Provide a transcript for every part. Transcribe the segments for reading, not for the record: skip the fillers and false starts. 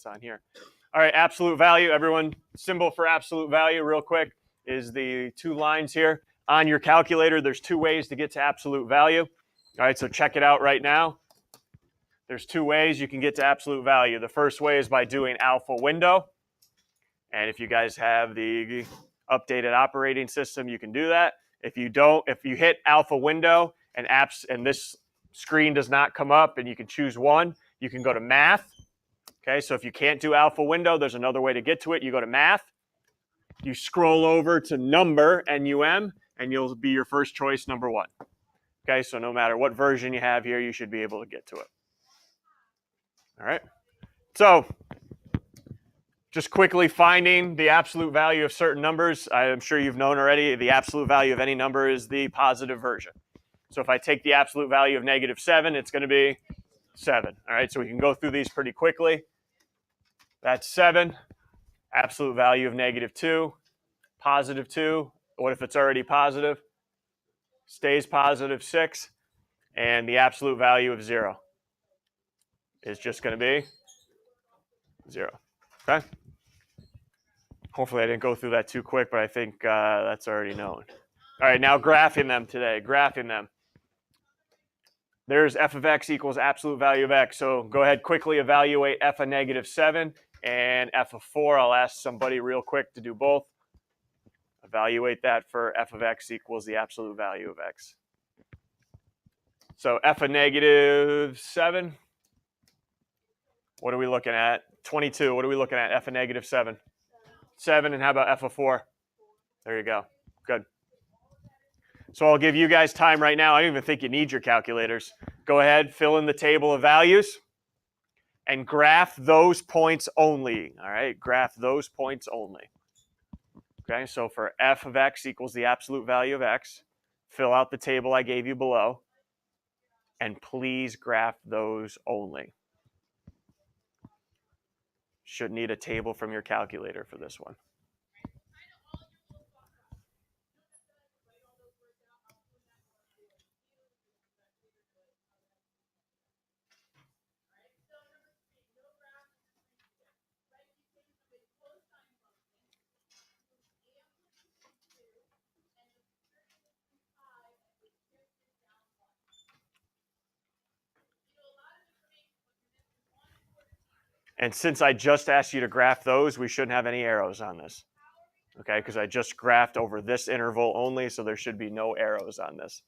on here. All right, absolute value. Everyone, symbol for absolute value real quick is the 2 lines here. On your calculator, there's 2 ways to get to absolute value. All right, so check it out right now. There's 2 ways you can get to absolute value. The first way is by doing alpha window. And if you guys have the updated operating system, you can do that. If you don't, if you hit alpha window and this screen does not come up and you can choose one, you can go to math. Okay, so if you can't do alpha window, there's another way to get to it. You go to math, you scroll over to number, NUM, and you'll be your first choice, number 1. Okay, so no matter what version you have here, you should be able to get to it. All right, so just quickly finding the absolute value of certain numbers. I'm sure you've known already, the absolute value of any number is the positive version. So if I take the absolute value of -7, it's going to be 7. All right, so we can go through these pretty quickly. That's 7. Absolute value of -2, positive 2. What if it's already positive? Stays positive, 6. And the absolute value of 0 is just going to be 0. Okay? Hopefully I didn't go through that too quick, but I think that's already known. All right, now graphing them today, graphing them. There's f of x equals absolute value of x. So go ahead, quickly evaluate f of -7 and f of 4. I'll ask somebody real quick to do both. Evaluate that for f of x equals the absolute value of x. So f of -7, what are we looking at? 22, what are we looking at? F of -7. 7, and how about f of 4? There you go, good. So I'll give you guys time right now. I don't even think you need your calculators. Go ahead, fill in the table of values, and graph those points only, all right? Graph those points only. Okay, so for f of x equals the absolute value of x, fill out the table I gave you below, and please graph those only. Should need a table from your calculator for this one. And since I just asked you to graph those, we shouldn't have any arrows on this. Okay, because I just graphed over this interval only, so there should be no arrows on this.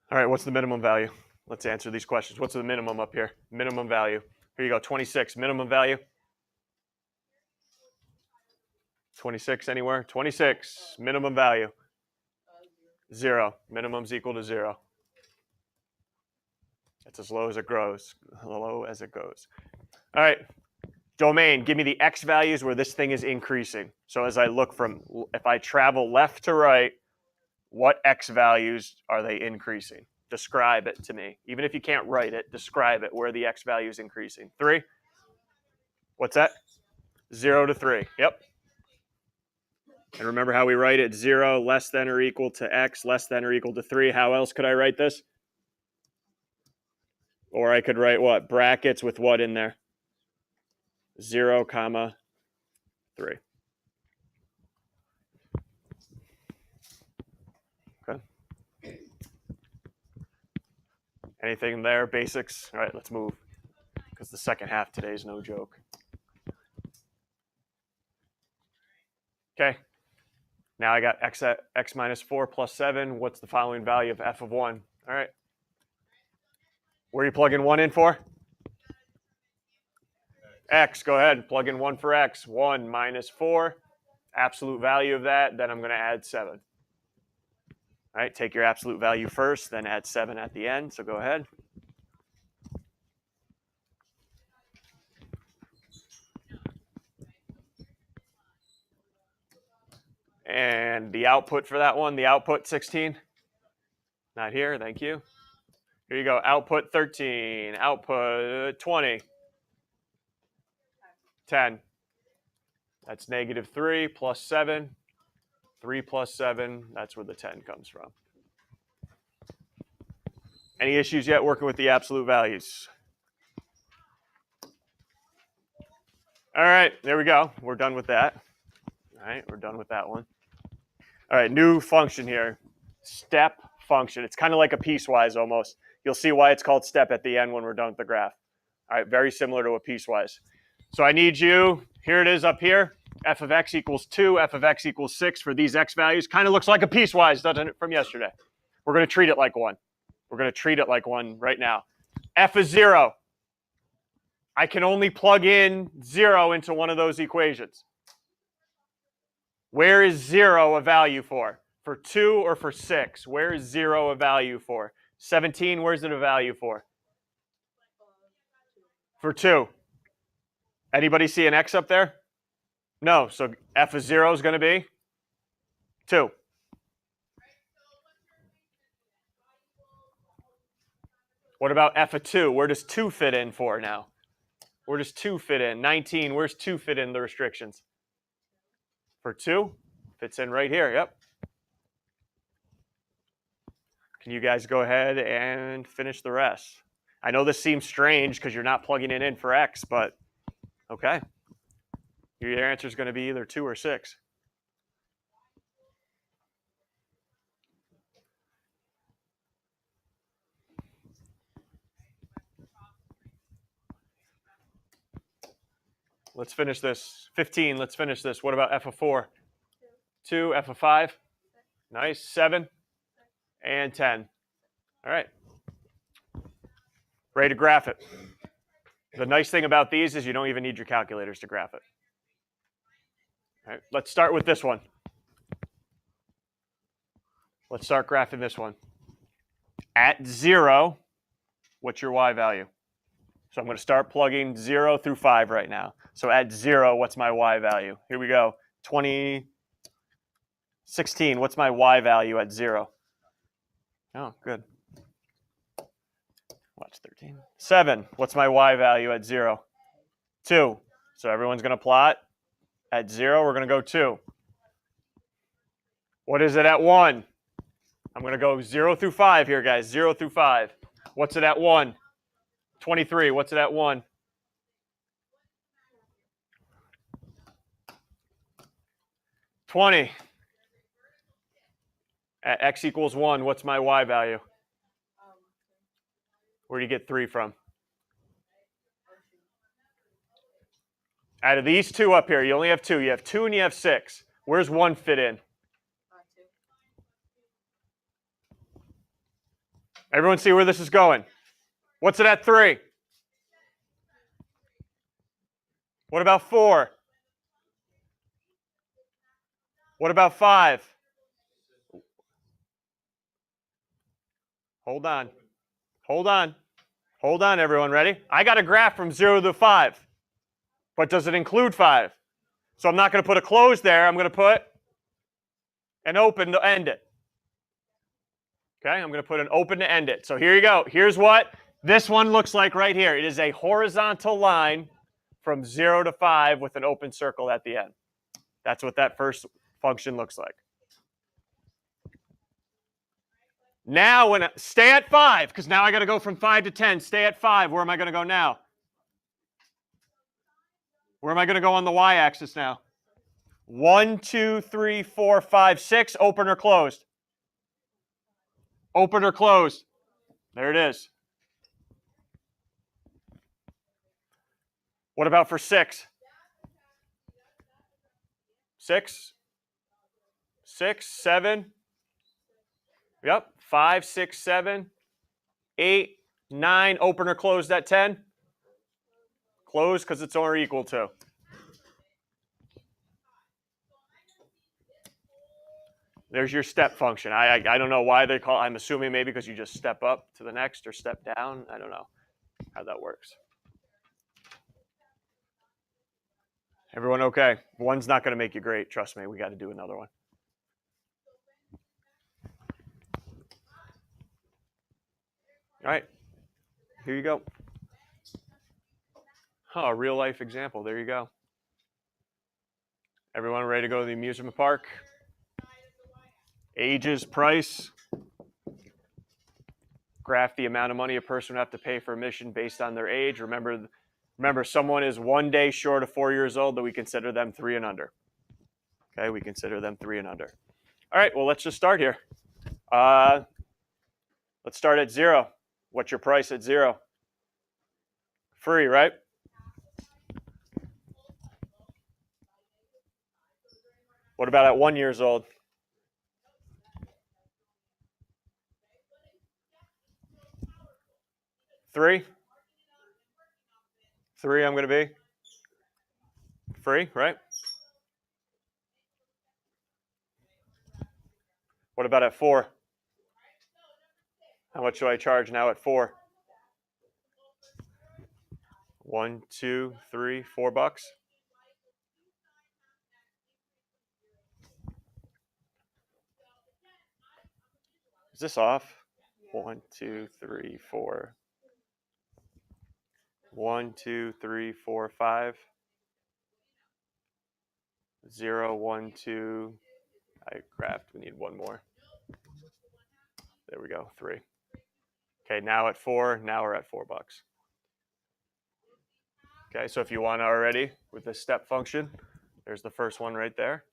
All right, what's the minimum value? Let's answer these questions. What's the minimum up here? Minimum value. Here you go, 26. Minimum value? 26 anywhere? 26. Minimum value? 0. Minimum's equal to 0. That's as low as it grows. Low as it goes. All right. Domain, give me the x values where this thing is increasing. So as I look from, if I travel left to right, what x values are they increasing? Describe it to me. Even if you can't write it, describe it where the x value is increasing. 3? What's that? 0 to 3. Yep. And remember how we write it? 0 less than or equal to x less than or equal to 3. How else could I write this? Or I could write what? Brackets with what in there? 0, comma 3. Okay. Anything there? Basics? All right, let's move. Because the second half today is no joke. Okay. Now I got x minus 4 plus 7. What's the following value of f of 1? All right. Where are you plugging 1 in for? X. Go ahead. Plug in 1 for x. 1 minus 4. Absolute value of that. Then I'm going to add 7. All right. Take your absolute value first, then add 7 at the end. So go ahead. And the output for that one, the output 16. Not here. Thank you. Here you go. Output 13. Output 20. 10. That's -3 plus 7. 3 plus 7, that's where the 10 comes from. Any issues yet working with the absolute values? All right, there we go. We're done with that. All right, we're done with that one. All right, new function here. Step function. It's kind of like a piecewise almost. You'll see why it's called step at the end when we're done with the graph. All right, very similar to a piecewise. So I need you, here it is up here, f of x equals 2, f of x equals 6 for these x values. Kind of looks like a piecewise, doesn't it, from yesterday? We're going to treat it like one. We're going to treat it like one right now. F is 0. I can only plug in 0 into one of those equations. Where is 0 a value for? For 2 or for 6? Where is 0 a value for? 17, where's it a value for? For 2. Anybody see an x up there? No, so f of 0 is going to be 2. What about f of 2? Where does 2 fit in for now? Where does 2 fit in? 19, where's 2 fit in the restrictions? For 2? Fits in right here, yep. Can you guys go ahead and finish the rest? I know this seems strange because you're not plugging it in for x, but okay. Your answer is going to be either 2 or 6. Let's finish this. 15, let's finish this. What about f of 4? 2, f of 5? Nice. 7 and 10. All right. Ready to graph it. The nice thing about these is you don't even need your calculators to graph it. All right, let's start with this one. Let's start graphing this one. At 0, what's your y value? So I'm going to start plugging 0 through 5 right now. So at 0, what's my y value? Here we go. 16, what's my y value at 0? Oh, good. Watch 13. 7, what's my y value at 0? 2. So everyone's going to plot. At 0, we're going to go 2. What is it at 1? I'm going to go 0 through 5 here, guys. 0 through 5. What's it at 1? 23. What's it at 1? 20. At x equals 1, what's my y value? Where do you get 3 from? Out of these two up here, you only have 2. You have 2 and you have 6. Where's 1 fit in? Everyone see where this is going? What's it at 3? What about 4? What about 5? Hold on. Hold on. Hold on, everyone. Ready? I got a graph from 0 to 5. But does it include 5? So I'm not going to put a close there. I'm going to put an open to end it. Okay, I'm going to put an open to end it. So here you go. Here's what this one looks like right here. It is a horizontal line from 0 to 5 with an open circle at the end. That's what that first function looks like. Now, stay at 5, because now I got to go from 5 to 10. Stay at 5. Where am I going to go now? Where am I going to go on the y-axis now? 1, 2, 3, 4, 5, 6. Open or closed? Open or closed? There it is. What about for 6? 6? 6, 7. Yep. 5, 6, 7, 8, 9. Open or closed at 10? Closed because it's or equal to. There's your step function. I don't know why they call it. I'm assuming maybe because you just step up to the next or step down. I don't know how that works. Everyone okay? One's not going to make you great. Trust me. We got to do another one. All right. Here you go. Oh, a real life example. There you go. Everyone ready to go to the amusement park? Ages, price. Graph the amount of money a person would have to pay for admission based on their age. Remember, someone is 1 day short of 4 years old, that we consider them 3 and under. Okay, we consider them 3 and under. All right, well, let's just start here. Let's start at 0. What's your price at 0? Free, right? What about at 1 year old? Three, I'm going to be free, right? What about at 4? How much do I charge now at 4? 1, 2, 3, $4. Is this off? 1, 2, 3, 4. 1, 2, 3, 4, 5. 0, 1, 2. I graphed. We need one more. There we go. 3. Okay, now at 4. Now we're at $4. Okay, so if you want to already with the step function, there's the first one right there.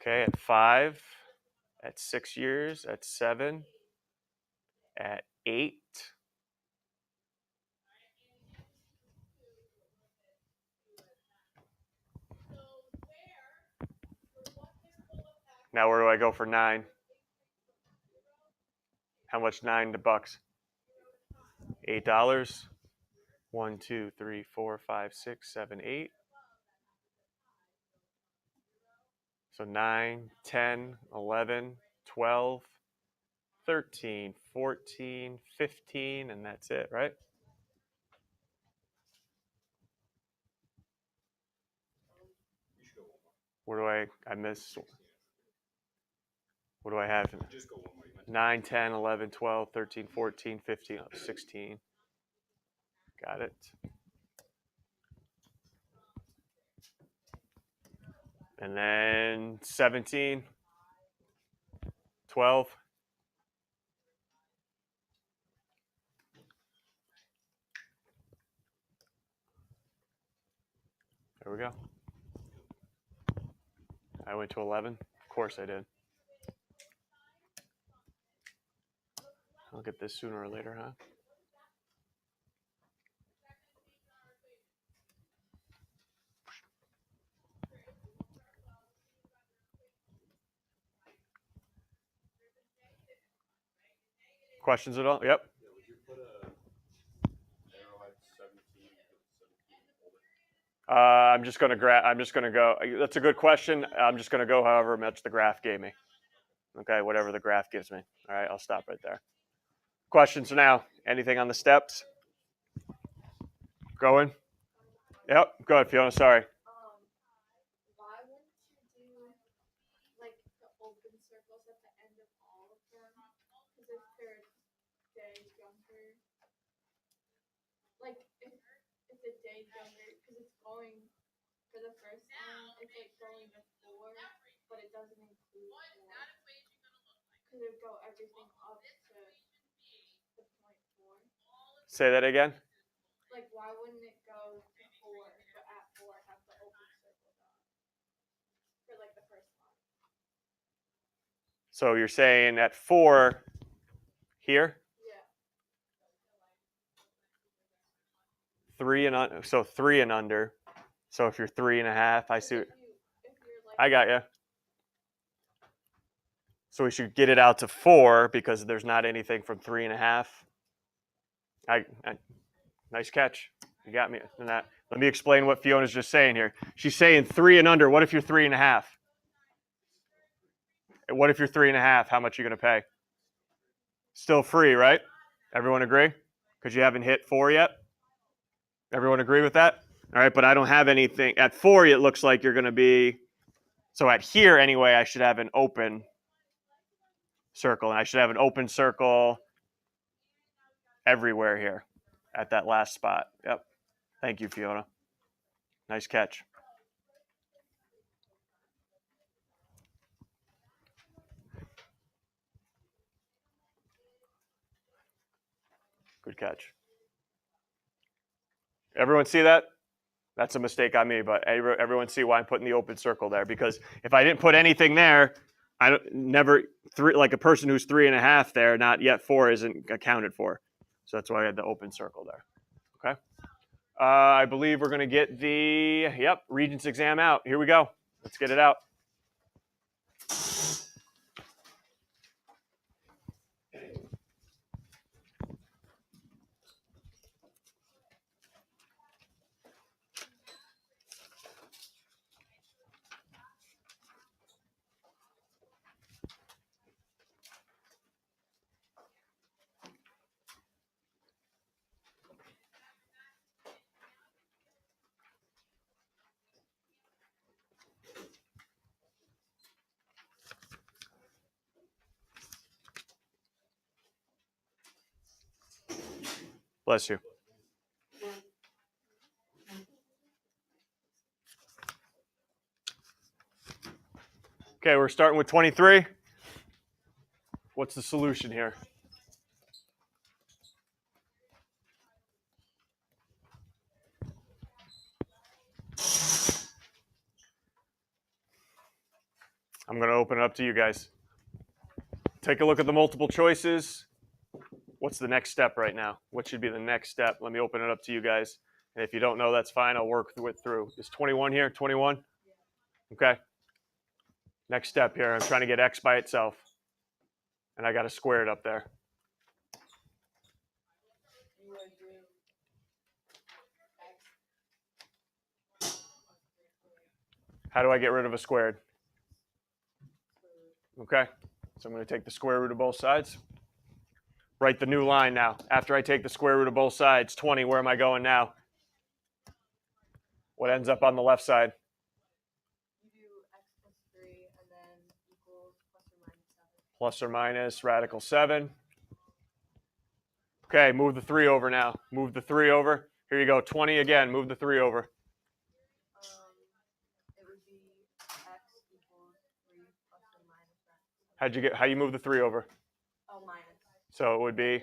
Okay, at 5, at 6 years, at 7, at 8. Now where do I go for 9? How much $9 bucks? $8. 1, 2, 3, 4, 5, 6, 7, 8. So 9, 10, 11, 12, 13, 14, 15, and that's it, right? Where do I miss? What do I have? 9, 10, 11, 12, 13, 14, 15, 16. Got it. And then 17, 12. There we go. I went to 11. Of course I did. I'll get this sooner or later, huh? Questions at all? Yep. I'm just going to go. That's a good question. I'm just going to go however much the graph gave me. Okay, whatever the graph gives me. All right, I'll stop right there. Questions now? Anything on the steps? Going? Yep. Go ahead, Fiona. Sorry. Why wouldn't you do like the open circles at the end of all of them? Because if they're day younger, like if the day younger, because it's going for the first time, it's like going to 4, but it doesn't include 4. Because it would go everything up to the point 4. Say that again. Like, why wouldn't it go to 4, but at 4 have the open circle done for like the first time? So you're saying at 4 here? Yeah. 3 and under. So 3 and under. So if you're 3.5, I see. If you're I got you. So we should get it out to 4 because there's not anything from 3.5. Nice catch. You got me in that. Let me explain what Fiona's just saying here. She's saying 3 and under. What if you're 3.5? What if you're 3.5? How much are you going to pay? Still free, right? Everyone agree? Because you haven't hit 4 yet. Everyone agree with that? All right, but I don't have anything. At 4, it looks like you're going to be. So at here, anyway, I should have an open circle. And I should have an open circle everywhere here at that last spot. Yep. Thank you, Fiona. Nice catch. Good catch. Everyone see that? That's a mistake on me, but everyone see why I'm putting the open circle there, because if I didn't put anything there, I don't, never three, like a person who's 3.5 there, not yet 4 isn't accounted for. So that's why I had the open circle there. Okay. I believe we're going to get the, Regents exam out. Here we go. Let's get it out. Bless you. Okay, we're starting with 23. What's the solution here? I'm going to open it up to you guys. Take a look at the multiple choices. What's the next step right now? What should be the next step? Let me open it up to you guys. And if you don't know, that's fine. I'll work it through. Is 21 here? 21? Okay. Next step here. I'm trying to get x by itself. And I got to square it up there. How do I get rid of a squared? Okay. So I'm going to take the square root of both sides. Write the new line now. After I take the square root of both sides, 20, where am I going now? What ends up on the left side? You do x plus 3 and then equals plus or minus radical 7. Okay, move the 3 over now. Move the 3 over. Here you go, 20 again. Move the 3 over. It would be x equals 3 plus or minus. How you move the 3 over? Oh, minus. So it would be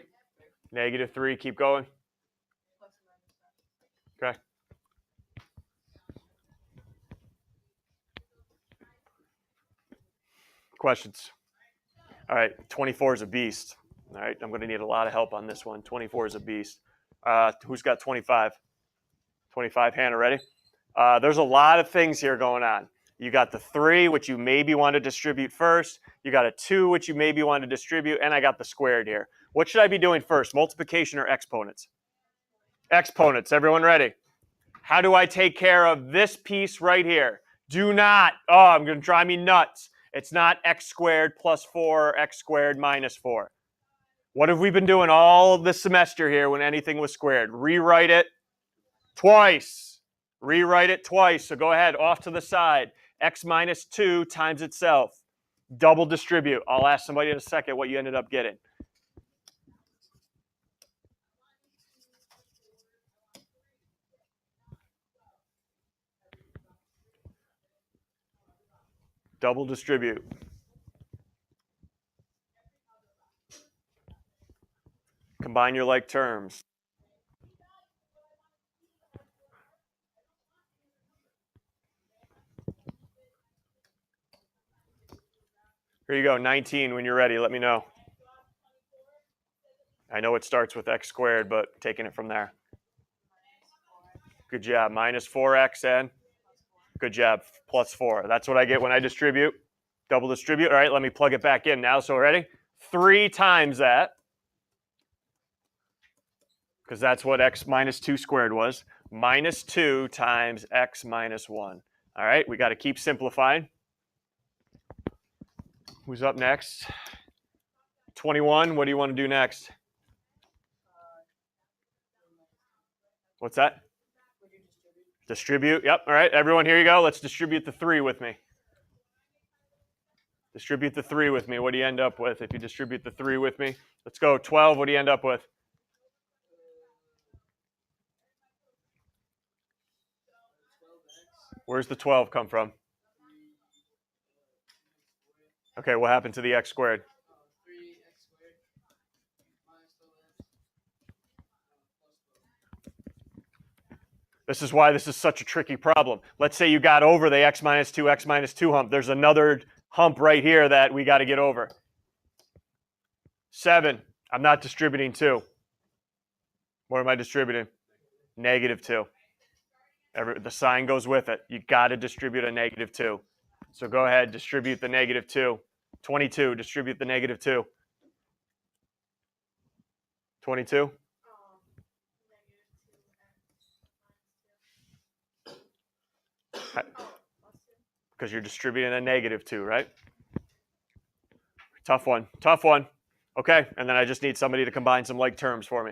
negative 3. Keep going. Plus or minus. Okay. Questions? All right, 24 is a beast. All right, I'm going to need a lot of help on this one. 24 is a beast. Who's got 25? 25, Hannah, ready? There's a lot of things here going on. You got the 3, which you maybe want to distribute first. You got a 2, which you maybe want to distribute. And I got the squared here. What should I be doing first, multiplication or exponents? Exponents. Everyone ready? How do I take care of this piece right here? Do not, I'm going to drive me nuts. It's not x squared plus 4 or x squared minus 4. What have we been doing all this semester here when anything was squared? Rewrite it twice. Rewrite it twice. So go ahead, off to the side. X minus 2 times itself. Double distribute. I'll ask somebody in a second what you ended up getting. Double distribute. Combine your like terms. Here you go, 19. When you're ready, let me know. I know it starts with x squared, but taking it from there. Good job. Minus 4x and good job. Plus 4. That's what I get when I distribute. Double distribute. All right, let me plug it back in now. So ready? 3 times that, because that's what x minus 2 squared was. Minus 2 times x minus 1. All right, we got to keep simplifying. Who's up next? 21. What do you want to do next? What's that? Distribute. Yep. All right, everyone, here you go. Let's distribute the 3 with me. Distribute the 3 with me. What do you end up with if you distribute the 3 with me? Let's go. 12. What do you end up with? Where's the 12 come from? Okay, what happened to the x squared? This is why this is such a tricky problem. Let's say you got over the x minus 2 hump. There's another hump right here that we got to get over. 7. I'm not distributing 2. What am I distributing? Negative 2. The sign goes with it. You got to distribute a negative 2. So go ahead, distribute the negative 2. 22, distribute the negative 2. 22? Because you're distributing a negative 2, right? Tough one. Tough one. Okay, and then I just need somebody to combine some like terms for me.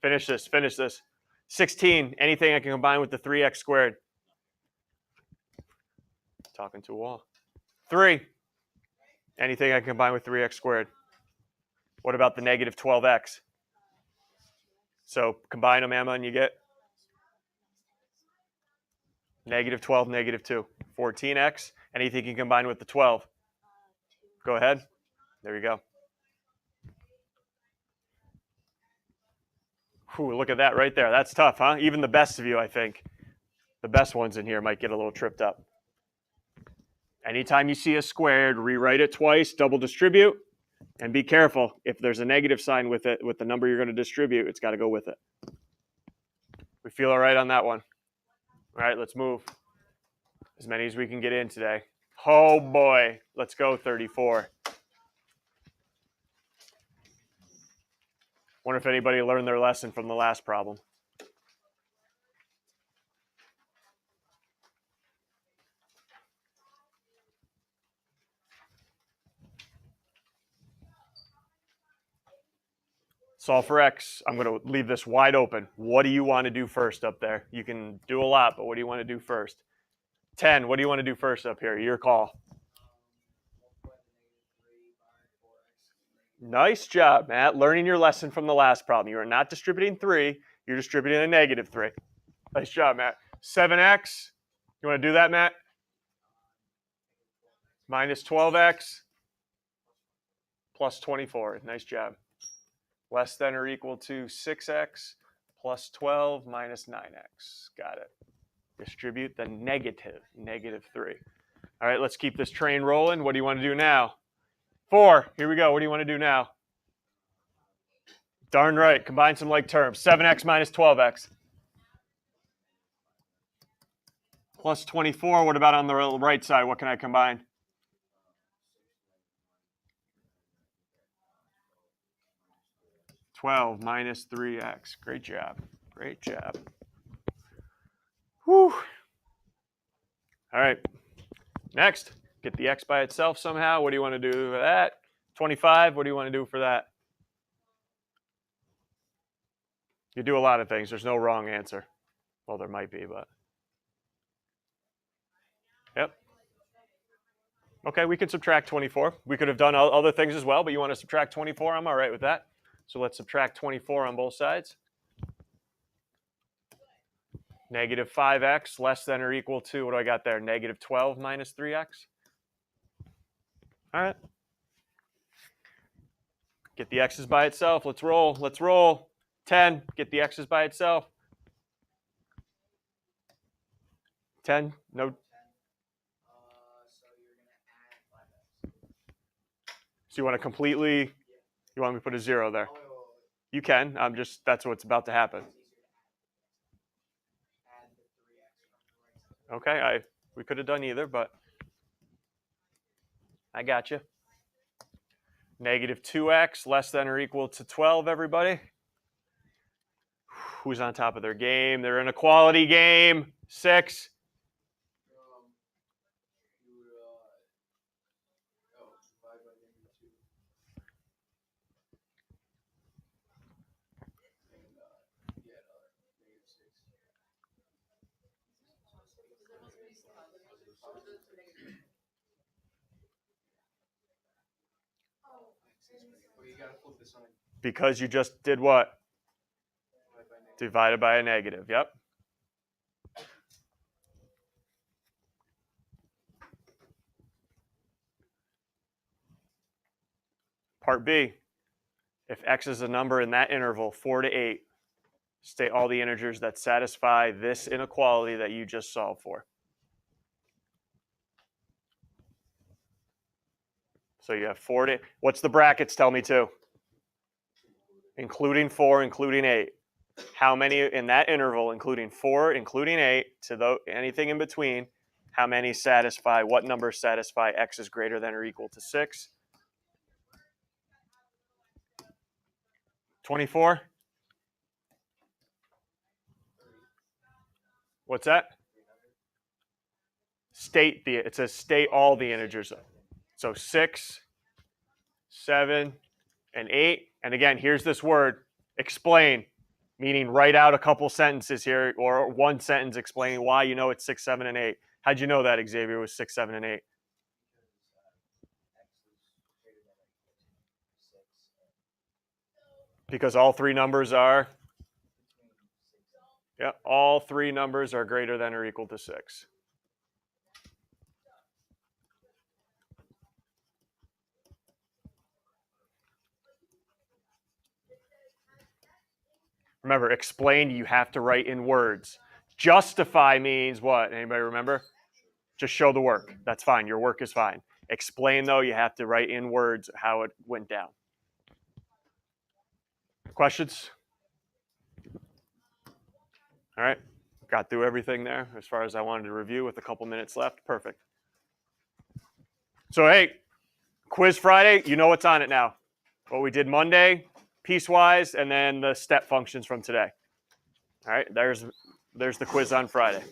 Finish this. Finish this. 16. Anything I can combine with the 3x squared. Talking to a wall. 3. Anything I can combine with 3x squared. What about the negative 12x? So combine them, Emma, and you get negative 12, negative 2. 14x. Anything you can combine with the 12. Go ahead. There you go. Whew, look at that right there. That's tough, huh? Even the best of you, I think. The best ones in here might get a little tripped up. Anytime you see a squared, rewrite it twice, double distribute, and be careful. If there's a negative sign with it, with the number you're going to distribute, it's got to go with it. We feel all right on that one. All right, let's move. As many as we can get in today. Oh boy, let's go 34. Wonder if anybody learned their lesson from the last problem. Solve for x. I'm going to leave this wide open. What do you want to do first up there? You can do a lot, but what do you want to do first? 10, what do you want to do first up here? Your call. Nice job, Matt. Learning your lesson from the last problem. You are not distributing 3. You're distributing a negative 3. Nice job, Matt. 7x. You want to do that, Matt? Minus 12x plus 24. Nice job. Less than or equal to 6x plus 12 minus 9x. Got it. Distribute the negative 3. All right, let's keep this train rolling. What do you want to do now? 4. Here we go. What do you want to do now? Darn right. Combine some like terms. 7x minus 12x. Plus 24. What about on the right side? What can I combine? (12 minus 3x). Great job. Great job. Whew. All right. Next, get the x by itself somehow. What do you want to do for that? 25. What do you want to do for that? You do a lot of things. There's no wrong answer. Well, there might be, but. Yep. Okay, we could subtract 24. We could have done other things as well, but you want to subtract 24? I'm all right with that. So let's subtract 24 on both sides. Negative 5x less than or equal to, what do I got there? Negative 12 minus 3x. All right. Get the x's by itself. Let's roll. Let's roll. 10. Get the x's by itself. 10. No. So you want to completely, you want me to put a 0 there? You can. That's what's about to happen. Okay, we could have done either, but I got you. Negative 2x less than or equal to 12, everybody. Who's on top of their game? They're in a quality game. 6. Because you just did what? Divided by a negative. Yep. Part B, if x is a number in that interval, 4 to 8, state all the integers that satisfy this inequality that you just solved for. So you have 4 to, what's the brackets tell me too? Including 4, including 8. How many in that interval, including 4, including 8, to anything in between, how many satisfy, what numbers satisfy x is greater than or equal to 6? 24? What's that? It says state all the integers. So 6, 7, and 8. And again, here's this word, explain, meaning write out a couple sentences here or one sentence explaining why you know it's 6, 7, and 8. How'd you know that, Xavier, was 6, 7, and 8? Because all three numbers are, yeah, all three numbers are greater than or equal to 6. Remember, explain, you have to write in words. Justify means what? Anybody remember? Just show the work. That's fine. Your work is fine. Explain, though, you have to write in words how it went down. Questions? All right. Got through everything there as far as I wanted to review with a couple minutes left. Perfect. So, hey, Quiz Friday, you know what's on it now. What we did Monday, piecewise, and then the step functions from today. All right, there's the quiz on Friday.